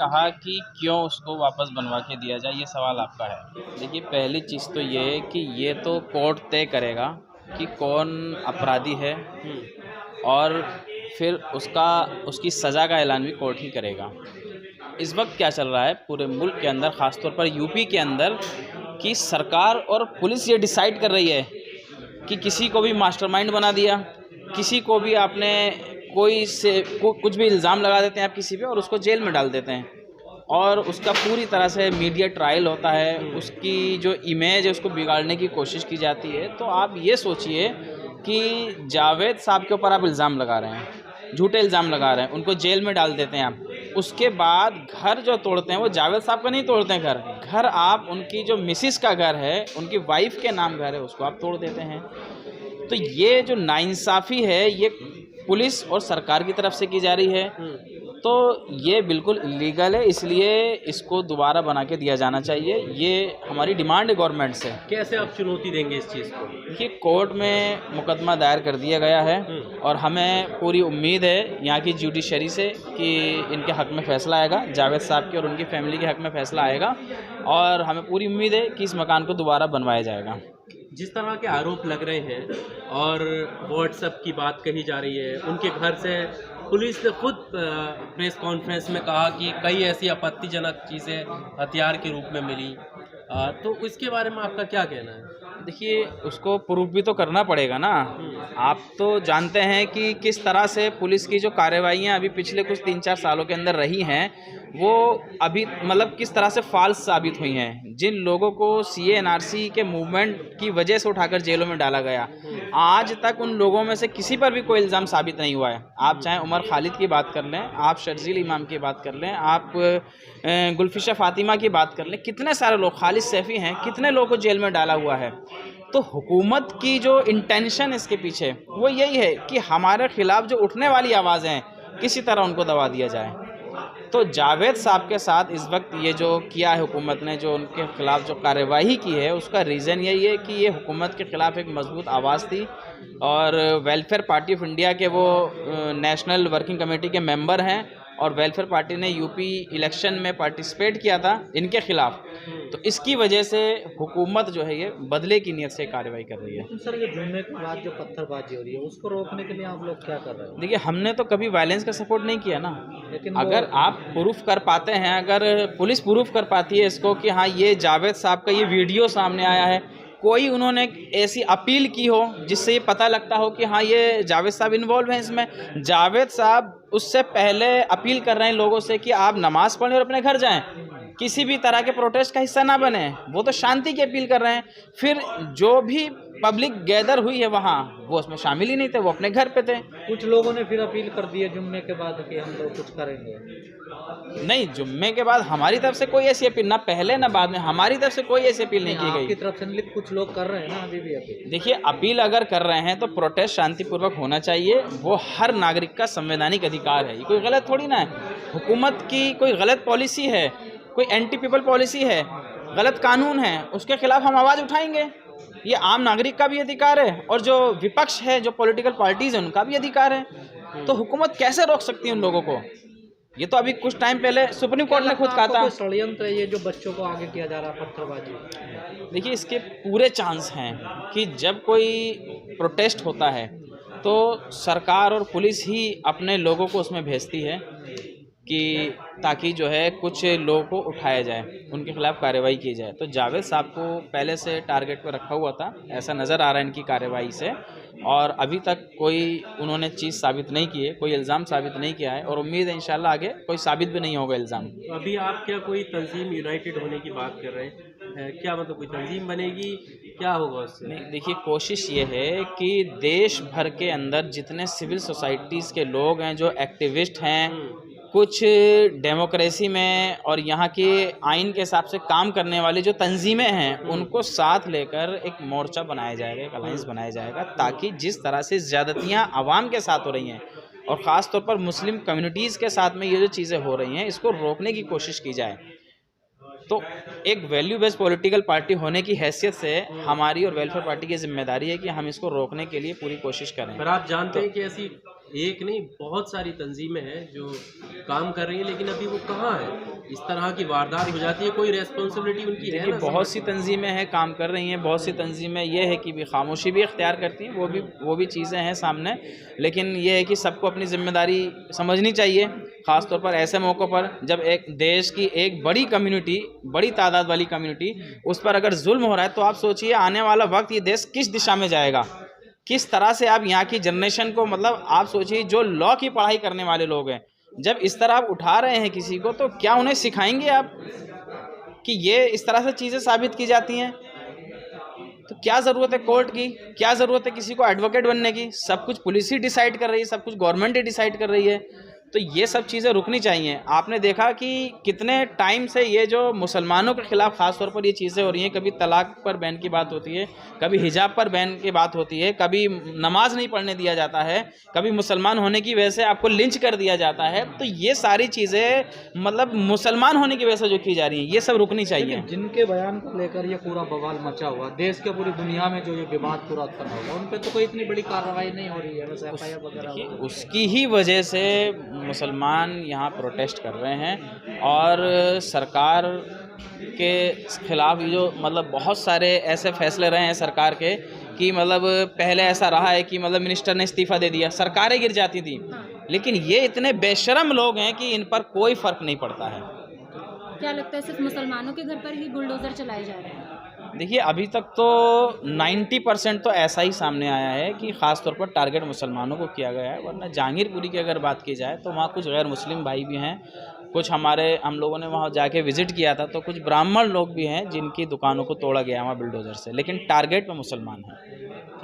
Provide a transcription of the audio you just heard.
कहा कि क्यों उसको वापस बनवा के दिया जाए, ये सवाल आपका है। देखिए, पहली चीज़ तो ये है कि ये तो कोर्ट तय करेगा कि कौन अपराधी है, और फिर उसकी सज़ा का ऐलान भी कोर्ट ही करेगा। इस वक्त क्या चल रहा है पूरे मुल्क के अंदर, ख़ासतौर पर यूपी के अंदर, कि सरकार और पुलिस ये डिसाइड कर रही है कि किसी को भी मास्टरमाइंड बना दिया, किसी को भी आपने कुछ भी इल्ज़ाम लगा देते हैं आप किसी पे, और उसको जेल में डाल देते हैं, और उसका पूरी तरह से मीडिया ट्रायल होता है, उसकी जो इमेज है उसको बिगाड़ने की कोशिश की जाती है। तो आप ये सोचिए कि जावेद साहब के ऊपर आप इल्ज़ाम लगा रहे हैं, झूठे इल्ज़ाम लगा रहे हैं, उनको जेल में डाल देते हैं आप, उसके बाद घर जो तोड़ते हैं वो जावेद साहब का नहीं तोड़ते हैं, घर आप उनकी जो मिसिस का घर है, उनकी वाइफ के नाम घर है, उसको आप तोड़ देते हैं। तो ये जो नाइंसाफ़ी है ये पुलिस और सरकार की तरफ से की जा रही है, तो ये बिल्कुल इलीगल है, इसलिए इसको दोबारा बना के दिया जाना चाहिए। ये हमारी डिमांड है गवर्नमेंट से। कैसे आप चुनौती देंगे इस चीज़ को? देखिए, कोर्ट में मुकदमा दायर कर दिया गया है, और हमें पूरी उम्मीद है यहाँ की जुडिशरी से कि इनके हक़ में फ़ैसला आएगा, जावेद साहब के और उनकी फैमिली के हक़ में फ़ैसला आएगा, और हमें पूरी उम्मीद है कि इस मकान को दोबारा बनवाया जाएगा। जिस तरह के आरोप लग रहे हैं और व्हाट्सएप की बात कही जा रही है, उनके घर से पुलिस ने खुद प्रेस कॉन्फ्रेंस में कहा कि कई ऐसी आपत्तिजनक चीज़ें हथियार के रूप में मिली, तो इसके बारे में आपका क्या कहना है? देखिए, उसको प्रूफ भी तो करना पड़ेगा ना। आप तो जानते हैं कि किस तरह से पुलिस की जो कार्रवाइयाँ अभी पिछले कुछ 3-4 सालों के अंदर रही हैं, वो अभी मतलब किस तरह से फ़ाल्स साबित हुई हैं। जिन लोगों को सीए एनआरसी के मूवमेंट की वजह से उठाकर जेलों में डाला गया, आज तक उन लोगों में से किसी पर भी कोई इल्ज़ाम साबित नहीं हुआ है। आप चाहे उमर खालिद की बात कर लें, आप शर्जील इमाम की बात कर लें, आप गुलफिशा फ़ातिमा की बात कर लें, कितने सारे लोग, खालिद सैफ़ी हैं, कितने लोगों को जेल में डाला हुआ है। तो हुकूमत की जो इंटेंशन इसके पीछे वो यही है कि हमारे ख़िलाफ़ जो उठने वाली आवाज़ें हैं, किसी तरह उनको दबा दिया जाए। तो जावेद साहब के साथ इस वक्त ये जो किया है हुकूमत ने, जो उनके ख़िलाफ़ जो कार्रवाई की है, उसका रीज़न यही है कि ये हुकूमत के ख़िलाफ़ एक मजबूत आवाज़ थी, और वेलफेयर पार्टी ऑफ इंडिया के वो नेशनल वर्किंग कमेटी के मेंबर हैं, और वेलफेयर पार्टी ने यूपी इलेक्शन में पार्टिसिपेट किया था इनके ख़िलाफ़। तो इसकी वजह से हुकूमत जो है ये बदले की नीयत से कार्रवाई कर रही है। तो सर, ये जुम्मे के बाद जो पत्थरबाजी हो रही है उसको रोकने के लिए आप लोग क्या कर रहे हो? देखिए, हमने तो कभी वायलेंस का सपोर्ट नहीं किया ना। लेकिन अगर आप प्रूफ कर पाते हैं, अगर पुलिस प्रूफ कर पाती है इसको कि हाँ ये जावेद साहब का ये वीडियो सामने आया है, कोई उन्होंने ऐसी अपील की हो जिससे ये पता लगता हो कि हाँ ये जावेद साहब इन्वॉल्व हैं इसमें, जावेद साहब उससे पहले अपील कर रहे हैं लोगों से कि आप नमाज़ पढ़ें और अपने घर जाएं, किसी भी तरह के प्रोटेस्ट का हिस्सा ना बने, वो तो शांति की अपील कर रहे हैं। फिर जो भी पब्लिक गैदर हुई है वहाँ, वो उसमें शामिल ही नहीं थे, वो अपने घर पे थे। कुछ लोगों ने फिर अपील कर दी है जुम्मे के बाद कि हम लोग कुछ करेंगे। नहीं, जुम्मे के बाद हमारी तरफ से कोई ऐसी अपील, ना पहले ना बाद में, हमारी तरफ से कोई ऐसी अपील नहीं की आपकी गई। तरफ से नहीं, कुछ लोग कर रहे हैं ना अभी भी अपील। देखिए, अपील अगर कर रहे हैं तो प्रोटेस्ट शांतिपूर्वक होना चाहिए, वो हर नागरिक का संवैधानिक अधिकार है, ये कोई गलत थोड़ी ना है। हुकूमत की कोई गलत पॉलिसी है, कोई एंटी पीपल पॉलिसी है, गलत कानून है, उसके खिलाफ हम आवाज़ उठाएंगे, ये आम नागरिक का भी अधिकार है, और जो विपक्ष है, जो पॉलिटिकल पार्टीज़ हैं, उनका भी अधिकार है। तो हुकूमत कैसे रोक सकती है उन लोगों को? ये तो अभी कुछ टाइम पहले सुप्रीम कोर्ट ने खुद कहा था। षड्यंत्र है ये जो बच्चों को आगे किया जा रहा है पत्थरबाजी? देखिए, इसके पूरे चांस हैं कि जब कोई प्रोटेस्ट होता है तो सरकार और पुलिस ही अपने लोगों को उसमें भेजती है कि ताकि जो है कुछ लोगों को उठाया जाए, उनके खिलाफ़ कार्रवाई की जाए। तो जावेद साहब को पहले से टारगेट पर रखा हुआ था, ऐसा नज़र आ रहा है इनकी कार्रवाई से, और अभी तक कोई उन्होंने चीज़ साबित नहीं की है, कोई इल्ज़ाम साबित नहीं किया है, और उम्मीद है इंशाल्लाह आगे कोई साबित भी नहीं होगा इल्ज़ाम। तो अभी आप क्या कोई तंजीम यूनाइटेड होने की बात कर रहे हैं? क्या मतलब कोई तंजीम बनेगी, क्या होगा उससे? नहीं, देखिए, कोशिश ये है कि देश भर के अंदर जितने सिविल सोसाइटीज़ के लोग हैं, जो एक्टिविस्ट हैं, कुछ डेमोक्रेसी में और यहाँ के आइन के हिसाब से काम करने वाली जो तंजीमें हैं, उनको साथ लेकर एक मोर्चा बनाया जाएगा, एक अलायंस बनाया जाएगा, ताकि जिस तरह से ज़्यादतियाँ आवाम के साथ हो रही हैं, और ख़ास तौर पर मुस्लिम कम्युनिटीज़ के साथ में ये जो चीज़ें हो रही हैं, इसको रोकने की कोशिश की जाए। तो एक वैल्यू बेस्ड पॉलिटिकल पार्टी होने की हैसियत से हमारी और वेलफेयर पार्टी की जिम्मेदारी है कि हम इसको रोकने के लिए पूरी कोशिश करें। पर आप जानते हैं कि ऐसी एक नहीं, बहुत सारी तंजीमें हैं जो काम कर रही हैं, लेकिन अभी वो कहाँ है? इस तरह की वारदात हो जाती है, कोई रेस्पॉन्सिबिलिटी उनकी है देखिए ना? बहुत सी तंजीमें हैं काम कर रही हैं, बहुत सी तंजीमें ये है कि भी खामोशी भी इख्तियार करती हैं, वो भी चीज़ें हैं सामने, लेकिन ये है कि सबको अपनी ज़िम्मेदारी समझनी चाहिए, ख़ास तौर पर ऐसे मौक़ों पर जब एक देश की एक बड़ी कम्युनिटी, बड़ी तादाद वाली कम्युनिटी, उस पर अगर जुल्म हो रहा है, तो आप सोचिए आने वाला वक्त ये देश किस दिशा में जाएगा, किस तरह से आप यहाँ की जनरेशन को, मतलब आप सोचिए जो लॉ की पढ़ाई करने वाले लोग हैं, जब इस तरह आप उठा रहे हैं किसी को, तो क्या उन्हें सिखाएंगे आप कि ये इस तरह से चीज़ें साबित की जाती हैं? तो क्या ज़रूरत है कोर्ट की, क्या ज़रूरत है किसी को एडवोकेट बनने की? सब कुछ पुलिस ही डिसाइड कर रही है, सब कुछ गवर्नमेंट ही डिसाइड कर रही है। तो ये सब चीज़ें रुकनी चाहिए। आपने देखा कि कितने टाइम से ये जो मुसलमानों के ख़िलाफ़ ख़ास तौर पर ये चीज़ें हो रही हैं, कभी तलाक पर बैन की बात होती है, कभी हिजाब पर बैन की बात होती है, कभी नमाज नहीं पढ़ने दिया जाता है, कभी मुसलमान होने की वजह से आपको लिंच कर दिया जाता है। तो ये सारी चीज़ें मतलब मुसलमान होने की वजह से जो की जा रही हैं, ये सब रुकनी चाहिए। जिनके बयान को लेकर ये पूरा बवाल मचा हुआ, देश के पूरी दुनिया में जो ये विवाद पूरा उत्पन्न होगा, उन पर तो कोई इतनी बड़ी कार्रवाई नहीं हो रही है, बस FIR वगैरह। उसकी ही वजह से मुसलमान यहाँ प्रोटेस्ट कर रहे हैं और सरकार के ख़िलाफ़ जो मतलब बहुत सारे ऐसे फैसले रहे हैं सरकार के कि मतलब पहले ऐसा रहा है कि मतलब मिनिस्टर ने इस्तीफ़ा दे दिया, सरकारें गिर जाती थी, लेकिन ये इतने बेशर्म लोग हैं कि इन पर कोई फ़र्क नहीं पड़ता है। क्या लगता है सिर्फ मुसलमानों के घर पर ही बुलडोज़र चलाए जा रहे हैं? देखिए अभी तक तो 90% तो ऐसा ही सामने आया है कि ख़ास तौर पर टारगेट मुसलमानों को किया गया है, वरना जहांगीरपुरी की अगर बात की जाए तो वहाँ कुछ गैर मुस्लिम भाई भी हैं, कुछ हम लोगों ने वहाँ जाके विज़िट किया था, तो कुछ ब्राह्मण लोग भी हैं जिनकी दुकानों को तोड़ा गया वहाँ बुलडोज़र से, लेकिन टारगेट में मुसलमान हैं।